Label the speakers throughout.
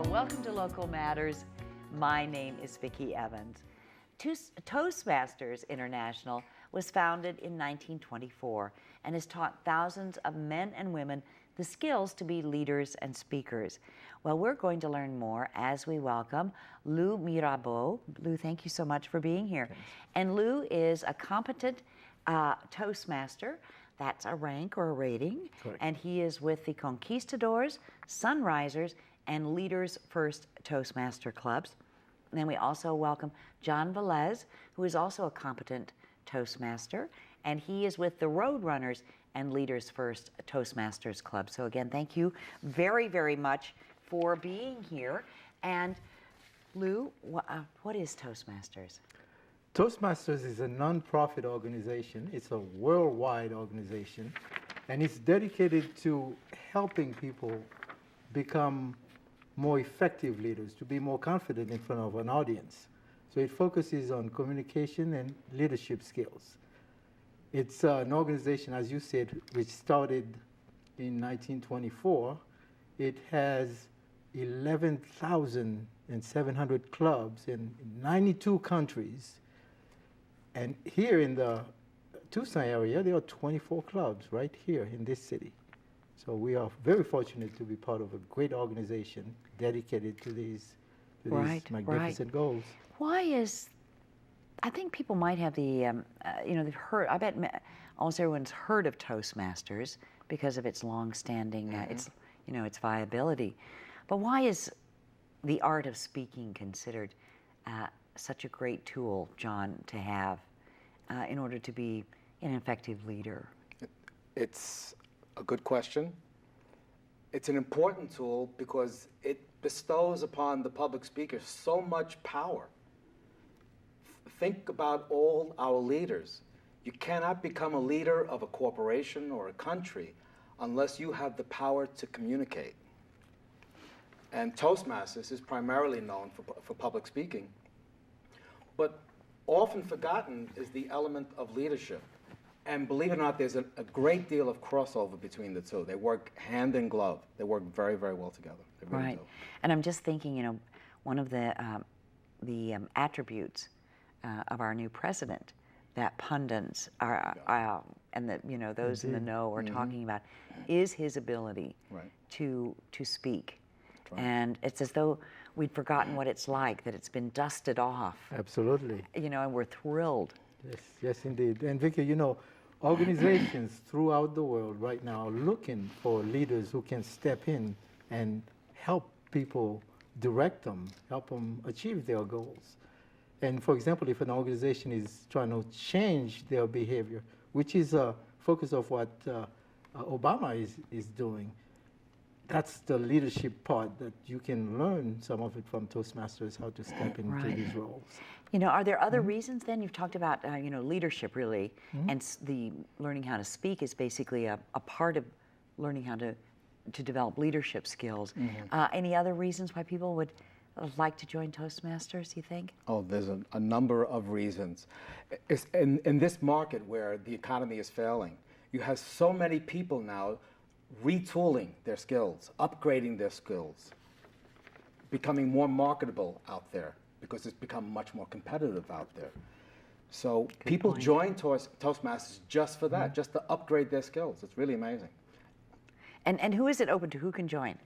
Speaker 1: Welcome to Local Matters. My name is Vicki Evans. Toastmasters International was founded in 1924 and has taught thousands of men and women the skills to be leaders and speakers. Well, we're going to learn more as we welcome Lou Mirabeau. Lou, thank you so much for being here.
Speaker 2: Thanks.
Speaker 1: And Lou is a competent Toastmaster. That's a rank or a rating.
Speaker 2: Correct.
Speaker 1: And he is with the Conquistadors, Sunrisers, and Leaders First Toastmaster clubs. And then we also welcome John Velez, who is also a competent Toastmaster, and he is with the Roadrunners and Leaders First Toastmasters Club. So again, thank you very, very much for being here. And Lou, what is Toastmasters?
Speaker 2: Toastmasters is a non-profit organization. It's a worldwide organization, and it's dedicated to helping people become more effective leaders, to be more confident in front of an audience. So it focuses on communication and leadership skills. It's an organization, as you said, which started in 1924. It has 11,700 clubs in 92 countries. And here in the Tucson area, there are 24 clubs right here in this city. So we are very fortunate to be part of a great organization dedicated to these magnificent goals.
Speaker 1: Why is, I think people might have the, they've heard, I bet almost everyone's heard of Toastmasters because of its long-standing, its viability. But why is the art of speaking considered such a great tool, John, to have in order to be an effective leader?
Speaker 3: It's a good question. It's an important tool because it bestows upon the public speaker so much power. Think about all our leaders. You cannot become a leader of a corporation or a country unless you have the power to communicate. And Toastmasters is primarily known for public speaking. But often forgotten is the element of leadership. And believe it or not, there's a great deal of crossover between the two. They work hand in glove. They work very, very well together. They really
Speaker 1: Right.
Speaker 3: do.
Speaker 1: And I'm just thinking, one of the attributes of our new president that pundits are, and that those in the know are talking about is his ability to speak.
Speaker 2: Right.
Speaker 1: And it's as though we'd forgotten what it's like, that it's been dusted off.
Speaker 2: Absolutely.
Speaker 1: And we're thrilled.
Speaker 2: Yes, indeed. And Vicki, organizations throughout the world right now are looking for leaders who can step in and help people, direct them, help them achieve their goals. And for example, if an organization is trying to change their behavior, which is a focus of what Obama is doing, that's the leadership part that you can learn some of it from Toastmasters, how to step into these roles.
Speaker 1: Are there other reasons then? You've talked about, leadership really, and the learning how to speak is basically a part of learning how to develop leadership skills. Any other reasons why people would like to join Toastmasters, you think?
Speaker 3: Oh, there's a number of reasons. It's in this market where the economy is failing, you have so many people now retooling their skills, upgrading their skills, becoming more marketable out there because it's become much more competitive out there. So people join Toastmasters just for that, just to upgrade their skills. It's really amazing.
Speaker 2: And
Speaker 1: who is it open to? Who can join?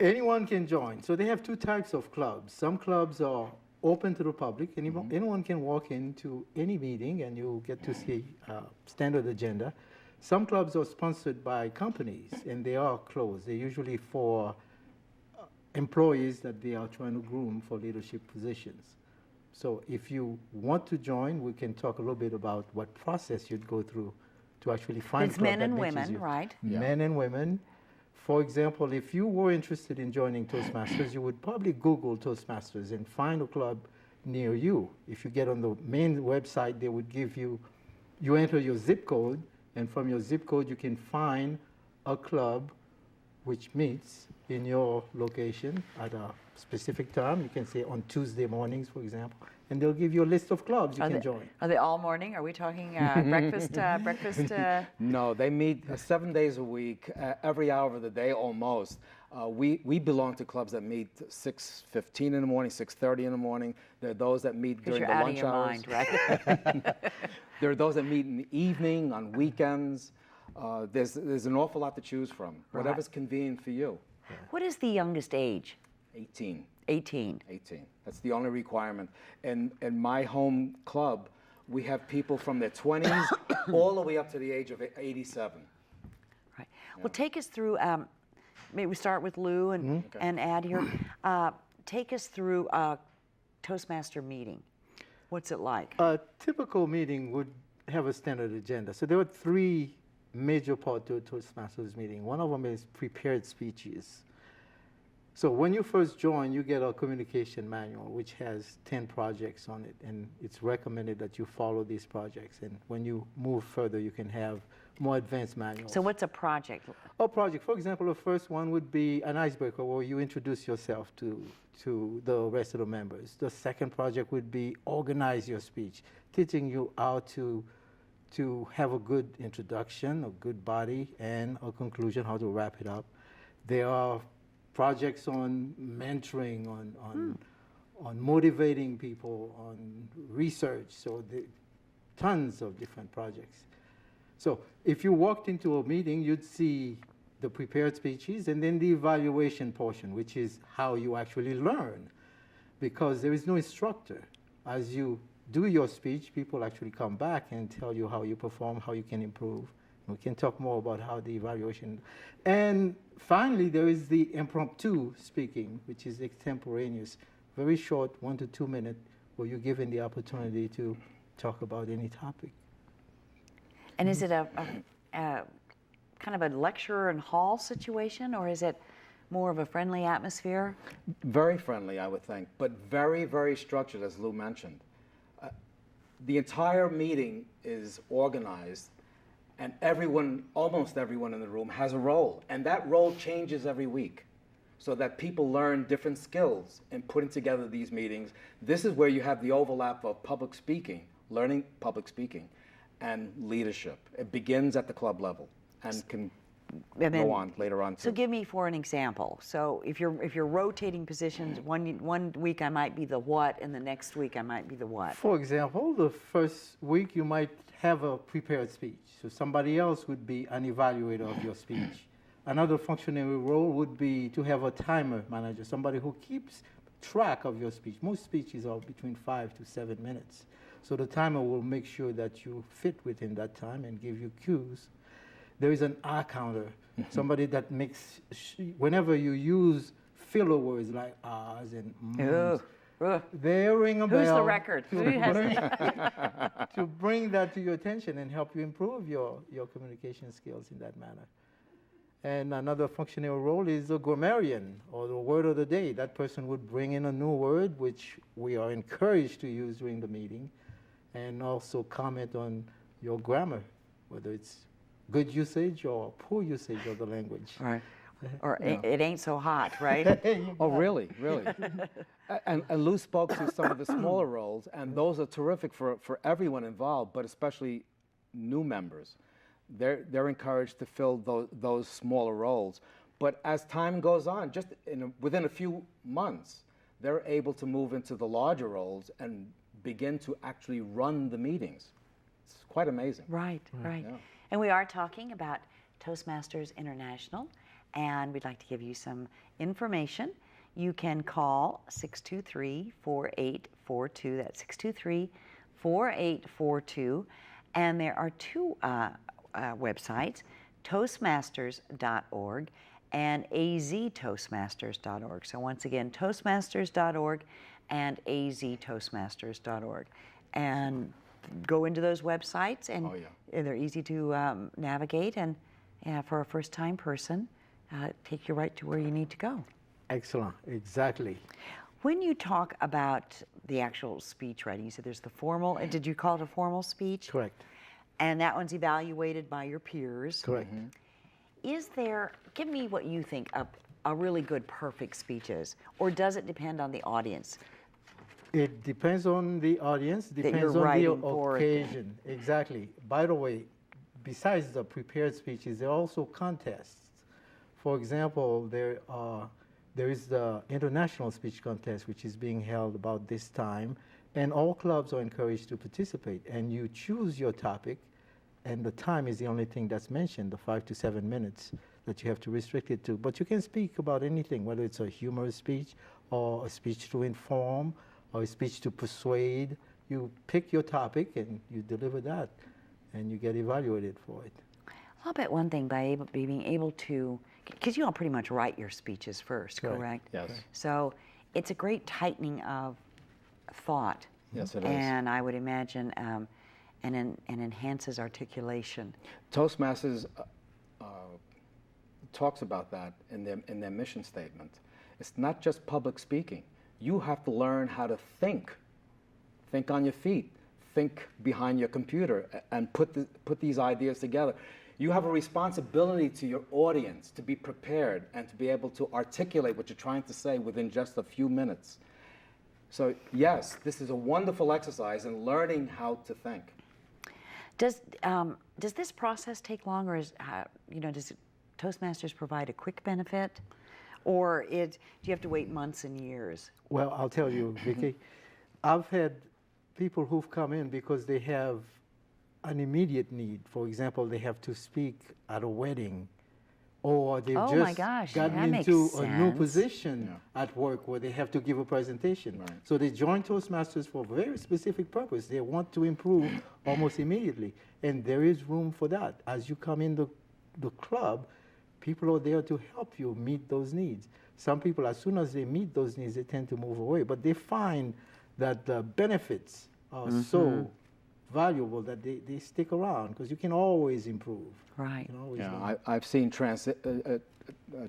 Speaker 2: Anyone can join. So they have two types of clubs. Some clubs are open to the public. Anyone can walk into any meeting and you'll get to see standard agenda. Some clubs are sponsored by companies and they are closed. They're usually for employees that they are trying to groom for leadership positions. So if you want to join, we can talk a little bit about what process you'd go through to actually find a club
Speaker 1: men
Speaker 2: that
Speaker 1: and
Speaker 2: matches
Speaker 1: women,
Speaker 2: you.
Speaker 1: right?
Speaker 2: Men and women. For example, if you were interested in joining Toastmasters, you would probably Google Toastmasters and find a club near you. If you get on the main website, they would give you enter your zip code, and from your zip code, you can find a club which meets in your location at a specific time. You can say on Tuesday mornings, for example, and they'll give you a list of clubs you can join.
Speaker 1: Are they all morning? Are we talking breakfast?
Speaker 3: No, they meet 7 days a week, every hour of the day almost. We belong to clubs that meet 6:15 in the morning, 6:30 in the morning. There are those that meet during
Speaker 1: you're
Speaker 3: the
Speaker 1: out of
Speaker 3: lunch
Speaker 1: your
Speaker 3: hours.
Speaker 1: mind, right?
Speaker 3: There are those that meet in the evening, on weekends. There's an awful lot to choose from. Whatever's convenient for you.
Speaker 1: What is the youngest age?
Speaker 3: 18.
Speaker 1: 18.
Speaker 3: 18. That's the only requirement. And in my home club, we have people from their 20s all the way up to the age of 87.
Speaker 1: Right. Well, take us through, maybe we start with Lou and, and add here. Take us through a Toastmaster meeting. What's it like?
Speaker 2: A typical meeting would have a standard agenda. So there are three major parts to a Toastmasters meeting. One of them is prepared speeches. So when you first join, you get a communication manual, which has 10 projects on it, and it's recommended that you follow these projects. And when you move further, you can have more advanced manuals.
Speaker 1: So what's a project?
Speaker 2: A project, for example, the first one would be an icebreaker where you introduce yourself to the rest of the members. The second project would be organize your speech, teaching you how to have a good introduction, a good body, and a conclusion, how to wrap it up. There are projects on mentoring, on motivating people, on research. So tons of different projects. So if you walked into a meeting, you'd see the prepared speeches and then the evaluation portion, which is how you actually learn, because there is no instructor. As you do your speech, people actually come back and tell you how you perform, how you can improve. We can talk more about how the evaluation. And finally, there is the impromptu speaking, which is extemporaneous, very short, 1 to 2 minutes, where you're given the opportunity to talk about any topic.
Speaker 1: And is it a kind of a lecture and hall situation, or is it more of a friendly atmosphere?
Speaker 3: Very friendly, I would think, but very, very structured, as Lou mentioned. The entire meeting is organized, and everyone, almost everyone in the room has a role, and that role changes every week so that people learn different skills in putting together these meetings. This is where you have the overlap of public speaking, learning public speaking, and leadership. It begins at the club level and can go on later on too.
Speaker 1: So give me for an example. So if you're rotating positions, one week I might be the what, and the next week I might be the what.
Speaker 2: For example, the first week you might have a prepared speech. So somebody else would be an evaluator of your speech. Another functionary role would be to have a timer manager, somebody who keeps track of your speech. Most speeches are between 5 to 7 minutes. So the timer will make sure that you fit within that time and give you cues. There is an R counter, somebody that makes, whenever you use filler words like R's and M's, they ring a bell.
Speaker 1: Who's the record?
Speaker 2: To bring that to your attention and help you improve your communication skills in that manner. And another functional role is the grammarian, or the word of the day. That person would bring in a new word, which we are encouraged to use during the meeting, and also comment on your grammar, whether it's good usage or poor usage of the language.
Speaker 1: Right. Or it ain't so hot, right?
Speaker 3: Oh, really? Really? And Lou spoke to some of the smaller roles, and those are terrific for everyone involved, but especially new members. They're encouraged to fill those smaller roles. But as time goes on, just within a few months, they're able to move into the larger roles and begin to actually run the meetings. It's quite amazing.
Speaker 1: Right, right.
Speaker 3: Yeah.
Speaker 1: And we are talking about Toastmasters International, and we'd like to give you some information. You can call 623-4842. That's 623-4842. And there are two websites, Toastmasters.org and aztoastmasters.org. So once again, Toastmasters.org and aztoastmasters.org. And go into those websites, and they're easy to navigate, and for a first-time person, take you right to where you need to go.
Speaker 2: Excellent, exactly.
Speaker 1: When you talk about the actual speech writing, you said there's the formal, did you call it a formal speech?
Speaker 2: Correct.
Speaker 1: And that one's evaluated by your peers.
Speaker 2: Correct.
Speaker 1: Is there, give me what you think a really good, perfect speech is, or does it depend on the audience?
Speaker 2: It depends on the audience, depends on the occasion. Exactly. By the way, besides the prepared speeches, there are also contests For example, there is the international speech contest, which is being held about this time, and all clubs are encouraged to participate. And you choose your topic, and the time is the only thing that's mentioned, the 5 to 7 minutes that you have to restrict it to. But you can speak about anything, whether it's a humorous speech, or a speech to inform, or a speech to persuade. You pick your topic and you deliver that, and you get evaluated for it.
Speaker 1: I'll bet one thing by being able to, because you all pretty much write your speeches first,
Speaker 2: Right.
Speaker 1: correct?
Speaker 3: Yes.
Speaker 1: So it's a great tightening of thought.
Speaker 3: Yes, it is.
Speaker 1: And I would imagine, and enhances articulation.
Speaker 3: Toastmasters talks about that in their mission statement. It's not just public speaking. You have to learn how to think on your feet, think behind your computer, and put these ideas together. You have a responsibility to your audience to be prepared and to be able to articulate what you're trying to say within just a few minutes. So yes, this is a wonderful exercise in learning how to think.
Speaker 1: Does this process take long, or does Toastmasters provide a quick benefit, or do you have to wait months and years?
Speaker 2: Well, I'll tell you, Vicky, I've had people who've come in because they have an immediate need. For example, they have to speak at a wedding, or they've
Speaker 1: Oh my
Speaker 2: just
Speaker 1: gosh,
Speaker 2: gotten
Speaker 1: that makes
Speaker 2: into a new
Speaker 1: sense.
Speaker 2: position at work where they have to give a presentation.
Speaker 3: Right.
Speaker 2: So they join Toastmasters for a very specific purpose. They want to improve almost immediately. And there is room for that. As you come in the club, people are there to help you meet those needs. Some people, as soon as they meet those needs, they tend to move away. But they find that the benefits are so valuable that they stick around, because you can always improve.
Speaker 1: Right.
Speaker 2: You can always
Speaker 3: Yeah, I've seen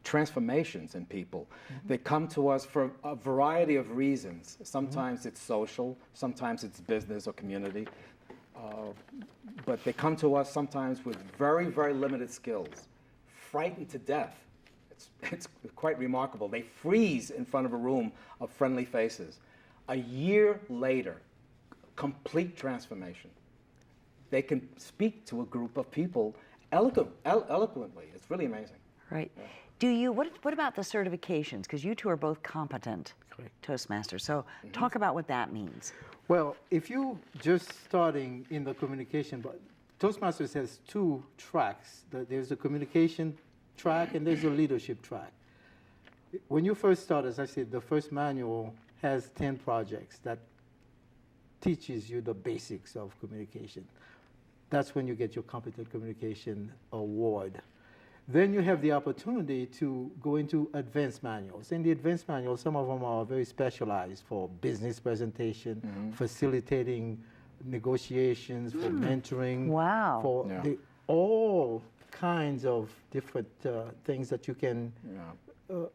Speaker 3: transformations in people. They come to us for a variety of reasons. Sometimes it's social, sometimes it's business or community. But they come to us sometimes with very, very limited skills, frightened to death. It's quite remarkable. They freeze in front of a room of friendly faces. A year later, complete transformation. They can speak to a group of people eloquently. It's really amazing.
Speaker 1: Right. What about the certifications? Because you two are both competent Toastmasters. So talk about what that means.
Speaker 2: Well, if you just starting in the communication, but Toastmasters has two tracks. There's a communication track and there's a leadership track. When you first start, as I said, the first manual has 10 projects that teaches you the basics of communication. That's when you get your Competent Communication Award. Then you have the opportunity to go into advanced manuals. In the advanced manuals, some of them are very specialized for business presentation, facilitating negotiations, for mentoring,
Speaker 1: Wow.
Speaker 2: for all kinds of different things that you can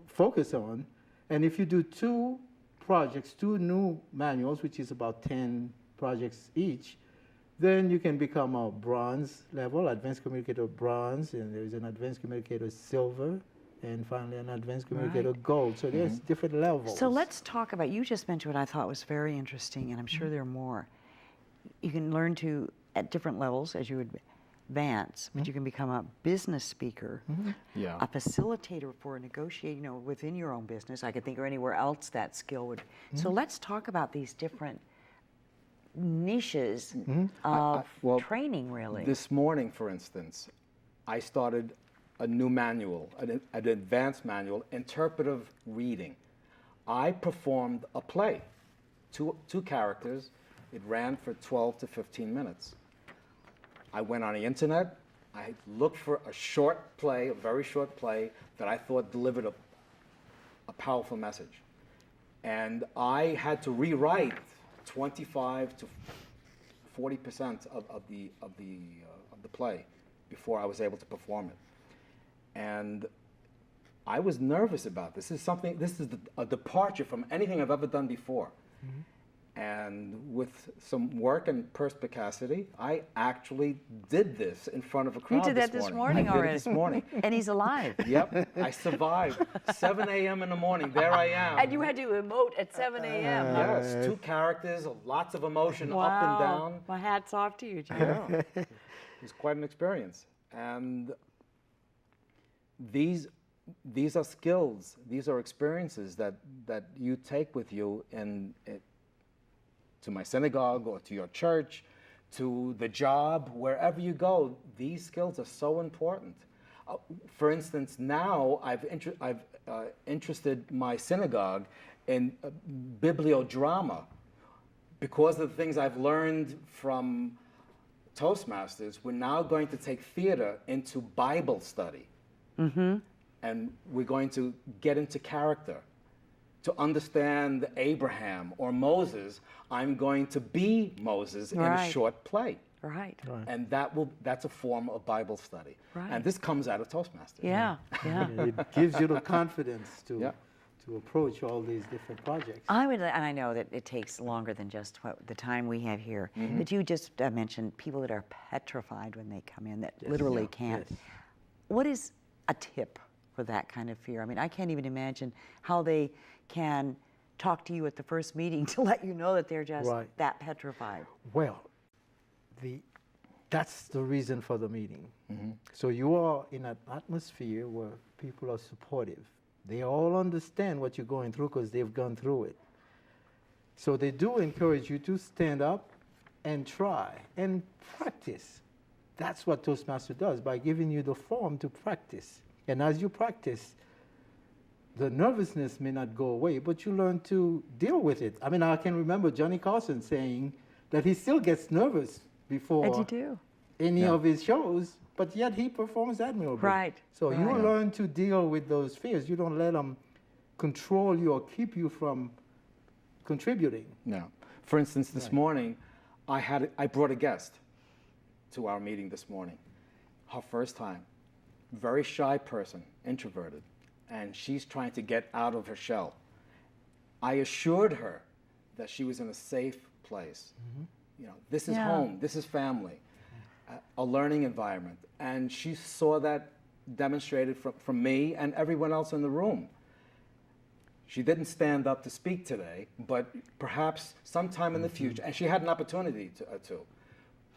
Speaker 2: focus on. And if you do two new manuals, which is about 10 projects each, then you can become a bronze level, advanced communicator bronze, and there's an advanced communicator silver, and finally an advanced communicator gold. So there's different levels.
Speaker 1: So let's talk about, you just mentioned what I thought was very interesting, and I'm sure there are more. You can learn to, at different levels as you advance, but you can become a business speaker, a facilitator for negotiating, within your own business. I could think of anywhere else that skill would. So let's talk about these different niches of training, really.
Speaker 3: This morning, for instance, I started a new manual, an advanced manual, interpretive reading. I performed a play, two characters. It ran for 12 to 15 minutes. I went on the internet. I looked for a short play, a very short play, that I thought delivered a powerful message. And I had to rewrite 25 to 40% of the play before I was able to perform it. And I was nervous about this. This is a departure from anything I've ever done before. And with some work and perspicacity, I actually did this in front of a crowd.
Speaker 1: You did that this morning
Speaker 3: I did
Speaker 1: already.
Speaker 3: it this morning.
Speaker 1: And he's alive.
Speaker 3: Yep, I survived. 7 a.m. in the morning, there I am.
Speaker 1: And you had to emote at 7 a.m.
Speaker 3: Yes, two characters, lots of emotion, up and down.
Speaker 1: My hat's off to you, Jim.
Speaker 3: Yeah. It was quite an experience. And these these are skills, these are experiences that you take with you to my synagogue or to your church, to the job, wherever you go. These skills are so important. For instance, now I've interested my synagogue in bibliodrama because of the things I've learned from Toastmasters. We're now going to take theater into Bible study. Mm-hmm. And we're going to get into character. To understand Abraham or Moses, I'm going to be Moses in a short play.
Speaker 1: Right.
Speaker 3: And that's a form of Bible study.
Speaker 1: Right.
Speaker 3: And this comes out of Toastmasters.
Speaker 1: Yeah, yeah.
Speaker 2: It gives you the confidence to approach all these different projects.
Speaker 1: And I know that it takes longer than just the time we have here, but you just mentioned people that are petrified when they come in, that literally can't.
Speaker 2: Yes.
Speaker 1: What is a tip for that kind of fear? I mean, I can't even imagine how they can talk to you at the first meeting to let you know that they're just that petrified.
Speaker 2: Well, that's the reason for the meeting. So you are in an atmosphere where people are supportive. They all understand what you're going through because they've gone through it. So they do encourage you to stand up and try and practice. That's what Toastmaster does, by giving you the form to practice. And as you practice, the nervousness may not go away, but you learn to deal with it. I mean, I can remember Johnny Carson saying that he still gets nervous before any of his shows, but yet he performs admirably.
Speaker 1: Right.
Speaker 2: So you learn to deal with those fears. You don't let them control you or keep you from contributing.
Speaker 3: No. For instance, this morning, I brought a guest to our meeting this morning. Her first time. Very shy person, introverted, and she's trying to get out of her shell. I assured her that she was in a safe place. You know, this is home, this is family, a learning environment, and she saw that demonstrated from me and everyone else in the room. She didn't stand up to speak today, but perhaps sometime in the future, and she had an opportunity to.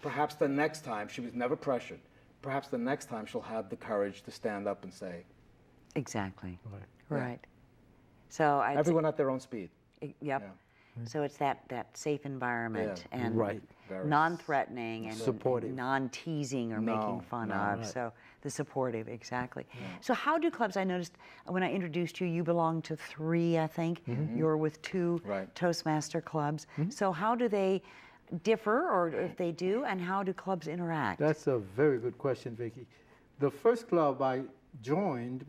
Speaker 3: Perhaps the next time, she was never pressured. Perhaps the next time she'll have the courage to stand up and say.
Speaker 1: Exactly.
Speaker 2: Right.
Speaker 1: Right. So
Speaker 3: everyone at their own speed.
Speaker 1: Yep.
Speaker 3: Yeah.
Speaker 1: So it's that safe environment and
Speaker 2: Very
Speaker 1: non-threatening and
Speaker 2: supportive,
Speaker 1: non-teasing or making fun of. So the supportive, exactly. So how do clubs? I noticed when I introduced you, you belong to 3, I think. You're with 2 Toastmaster clubs. So how do they differ, or if they do, and how do clubs interact?
Speaker 2: That's a very good question, Vicki. The first club I joined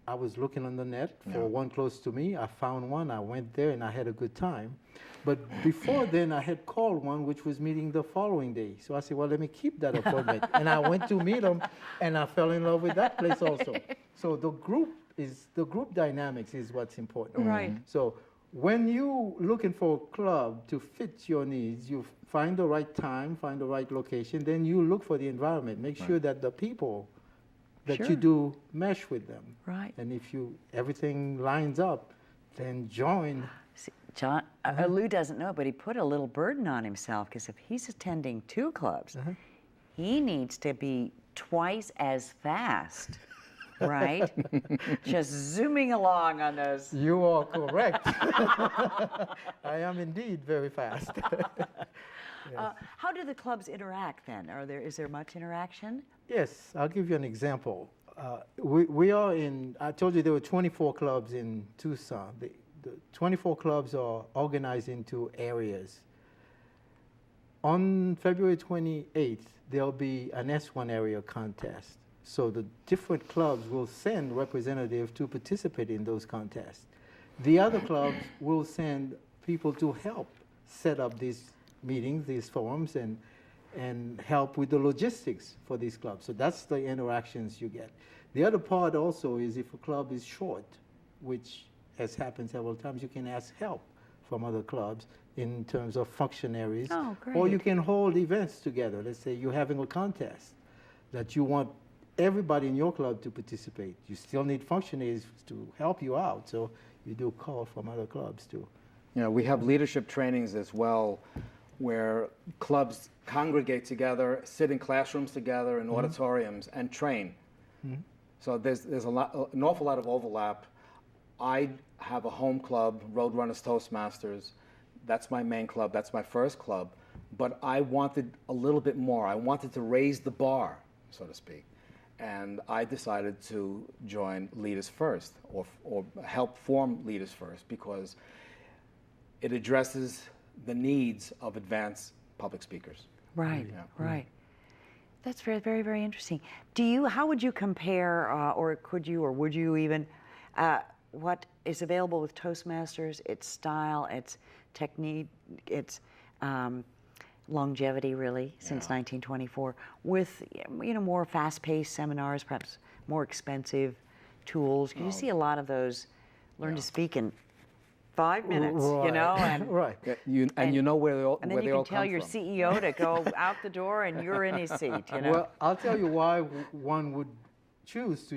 Speaker 2: I was looking on the net for one close to me. I found one, I went there, and I had a good time. But before then, I had called one which was meeting the following day. So I said, well, let me keep that appointment. And I went to meet them, and I fell in love with that place also. So the group dynamics is what's important.
Speaker 1: Right.
Speaker 2: So when you looking for a club to fit your needs, you find the right time, find the right location, then you look for the environment. Make sure that the people that you do mesh with them.
Speaker 1: Right.
Speaker 2: And if everything lines up, then join.
Speaker 1: See, John, Lou doesn't know, but he put a little burden on himself, because if he's attending 2 clubs, he needs to be twice as fast, right? Just zooming along on those.
Speaker 2: You are correct. I am indeed very fast.
Speaker 1: How do the clubs interact then? Is there much interaction?
Speaker 2: Yes, I'll give you an example. We are I told you there were 24 clubs in Tucson. The 24 clubs are organized into areas. On February 28th, there'll be an S1 area contest. So the different clubs will send representatives to participate in those contests. The other clubs will send people to help set up these meetings, these forums, and help with the logistics for these clubs. So that's the interactions you get. The other part also is if a club is short, which has happened several times, you can ask help from other clubs in terms of functionaries.
Speaker 1: Oh, great.
Speaker 2: Or you can hold events together. Let's say you're having a contest that you want everybody in your club to participate. You still need functionaries to help you out, so you do call from other clubs too.
Speaker 3: You know, we have leadership trainings as well, where clubs congregate together, sit in classrooms together in auditoriums and train. So there's an awful lot of overlap. I have a home club, Roadrunners Toastmasters. That's my main club. That's my first club. But I wanted a little bit more. I wanted to raise the bar, so to speak. And I decided to join Leaders First, or help form Leaders First, because it addresses the needs of advanced public speakers.
Speaker 1: Right,
Speaker 3: Yeah.
Speaker 1: right. That's very, very, very interesting. How would you compare, or could you, or would you even, what is available with Toastmasters, its style, its technique, its longevity, really, since 1924, with more fast-paced seminars, perhaps more expensive tools? Because you see a lot of those learn to speak in 5 minutes, and
Speaker 2: Right.
Speaker 3: Yeah, you know where they all
Speaker 1: and then
Speaker 3: where
Speaker 1: you
Speaker 3: they all
Speaker 1: can tell
Speaker 3: come
Speaker 1: your
Speaker 3: from.
Speaker 1: CEO to go out the door and you're in his seat,
Speaker 2: Well, I'll tell you why one would choose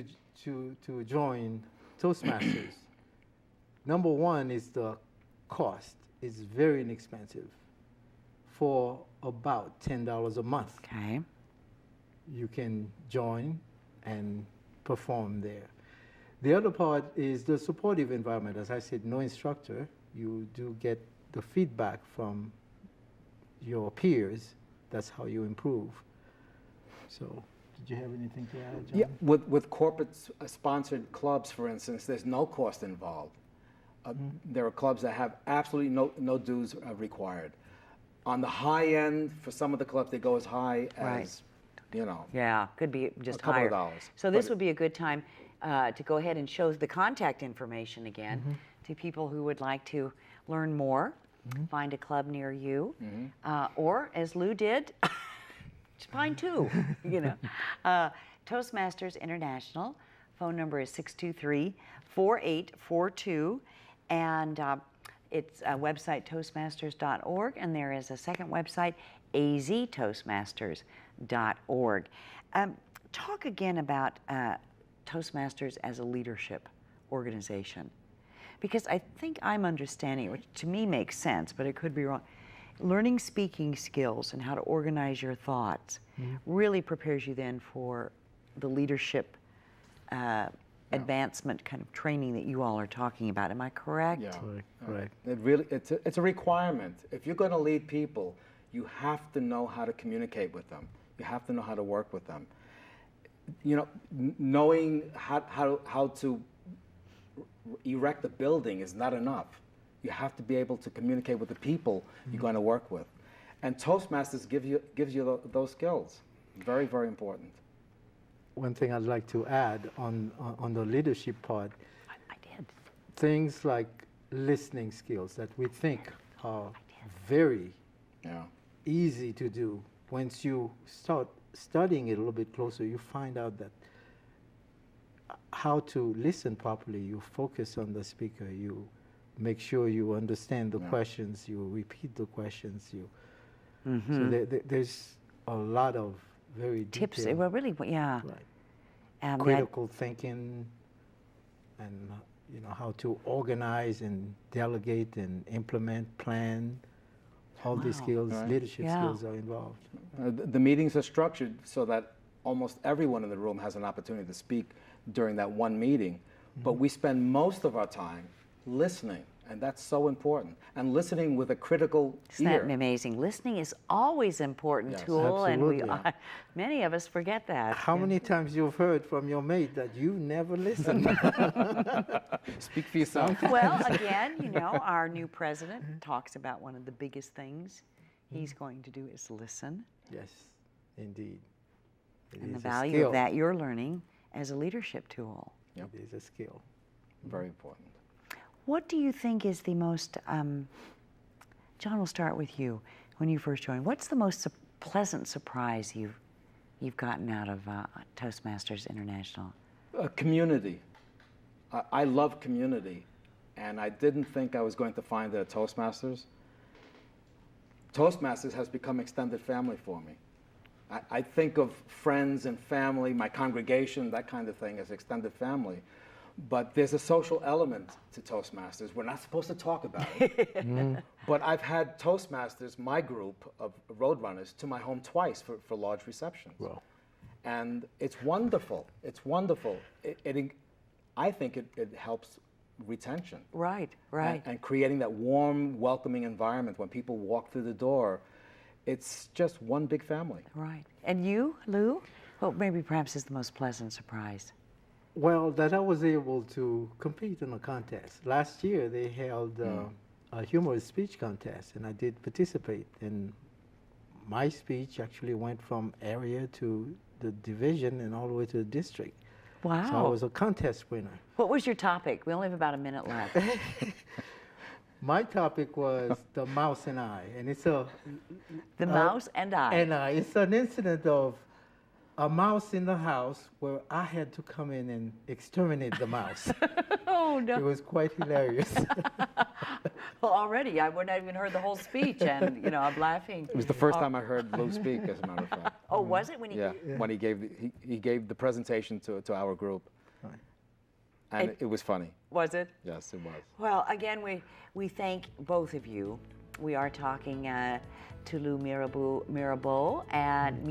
Speaker 2: to join Toastmasters. Number one is the cost. It's very inexpensive. For about $10 a month,
Speaker 1: Okay.
Speaker 2: you can join and perform there. The other part is the supportive environment. As I said, no instructor. You do get the feedback from your peers. That's how you improve. So, did you have anything to add, John?
Speaker 3: Yeah, with corporate sponsored clubs, for instance, there's no cost involved. There are clubs that have absolutely no dues required. On the high end, for some of the clubs, they go as high as,
Speaker 1: Yeah, could be just
Speaker 3: a couple
Speaker 1: higher.
Speaker 3: of dollars.
Speaker 1: So this
Speaker 3: But-
Speaker 1: would be a good time to go ahead and show the contact information again to people who would like to learn more, find a club near you, or as Lou did, just find two, Toastmasters International, phone number is 623-4842, and it's a website, toastmasters.org, and there is a second website, aztoastmasters.org. Talk again about Toastmasters as a leadership organization, because I think I'm understanding, which to me makes sense, but it could be wrong. Learning speaking skills and how to organize your thoughts really prepares you then for the leadership advancement kind of training that you all are talking about. Am I correct?
Speaker 3: Yeah.
Speaker 2: Correct.
Speaker 3: It's a requirement. If you're going to lead people, you have to know how to communicate with them. You have to know how to work with them. Knowing how to erect a building is not enough. You have to be able to communicate with the people you're going to work with. And Toastmasters gives you those skills. Very, very important.
Speaker 2: One thing I'd like to add on the leadership part,
Speaker 1: I did.
Speaker 2: things like listening skills that we think are very easy to do. Once you start studying it a little bit closer, you find out that how to listen properly. You focus on the speaker. You make sure you understand the questions. You repeat the questions. So there's a lot of very
Speaker 1: Tips,
Speaker 2: detailed,
Speaker 1: well, really, yeah.
Speaker 2: right, critical thinking, and how to organize and delegate and implement, plan. All these skills, leadership skills, are involved.
Speaker 3: The meetings are structured so that almost everyone in the room has an opportunity to speak during that one meeting. But we spend most of our time listening, and that's so important. And listening with a critical
Speaker 1: Isn't
Speaker 3: ear.
Speaker 1: that amazing? Listening is always an important
Speaker 3: Yes.
Speaker 1: tool, and
Speaker 2: Absolutely.
Speaker 1: many of us forget that.
Speaker 2: How many times you've heard from your mate that you never listened?
Speaker 3: Speak for yourself.
Speaker 1: Well, again, our new president talks about one of the biggest things he's going to do is listen,
Speaker 2: Yes, indeed. It
Speaker 1: and the
Speaker 2: is a
Speaker 1: value
Speaker 2: skill.
Speaker 1: of that you're learning as a leadership tool.
Speaker 2: It is a skill.
Speaker 3: Very important.
Speaker 1: What do you think is the most, John, we'll start with you. When you first joined, what's the most pleasant surprise you've gotten out of Toastmasters International?
Speaker 3: Community. I love community, and I didn't think I was going to find it at Toastmasters. Toastmasters has become extended family for me. I think of friends and family, my congregation, that kind of thing as extended family. But there's a social element to Toastmasters. We're not supposed to talk about it. But I've had Toastmasters, my group of Roadrunners, to my home twice for large receptions.
Speaker 2: Wow.
Speaker 3: And it's wonderful. It's wonderful. I think it helps retention.
Speaker 1: Right, right.
Speaker 3: And creating that warm, welcoming environment when people walk through the door. It's just one big family.
Speaker 1: Right. And you, Lou? Well, maybe perhaps is the most pleasant surprise.
Speaker 2: Well, that I was able to compete in a contest. Last year they held a humorous speech contest, and I did participate. And my speech actually went from area to the division and all the way to the district.
Speaker 1: Wow.
Speaker 2: So I was a contest winner.
Speaker 1: What was your topic? We only have about a minute left.
Speaker 2: My topic was the mouse and I, and it's a
Speaker 1: The mouse and I.
Speaker 2: and it's an incident of a mouse in the house where I had to come in and exterminate the mouse.
Speaker 1: Oh, no.
Speaker 2: It was quite hilarious.
Speaker 1: Well, already, I wouldn't have even heard the whole speech, and, you know, I'm laughing.
Speaker 3: It was the first time I heard Lou speak, as a matter of fact.
Speaker 1: Oh, was it when he...
Speaker 3: Yeah, when he gave the presentation to our group.
Speaker 2: Right.
Speaker 3: And it was funny.
Speaker 1: Was it?
Speaker 3: Yes, it was.
Speaker 1: Well, again, we thank both of you. We are talking to Lou Mirabeau and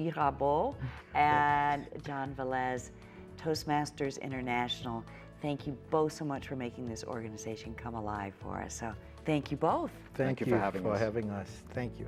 Speaker 1: John Velez, Toastmasters International. Thank you both so much for making this organization come alive for us. So thank you both.
Speaker 3: Thank you for having us.
Speaker 2: Thank you.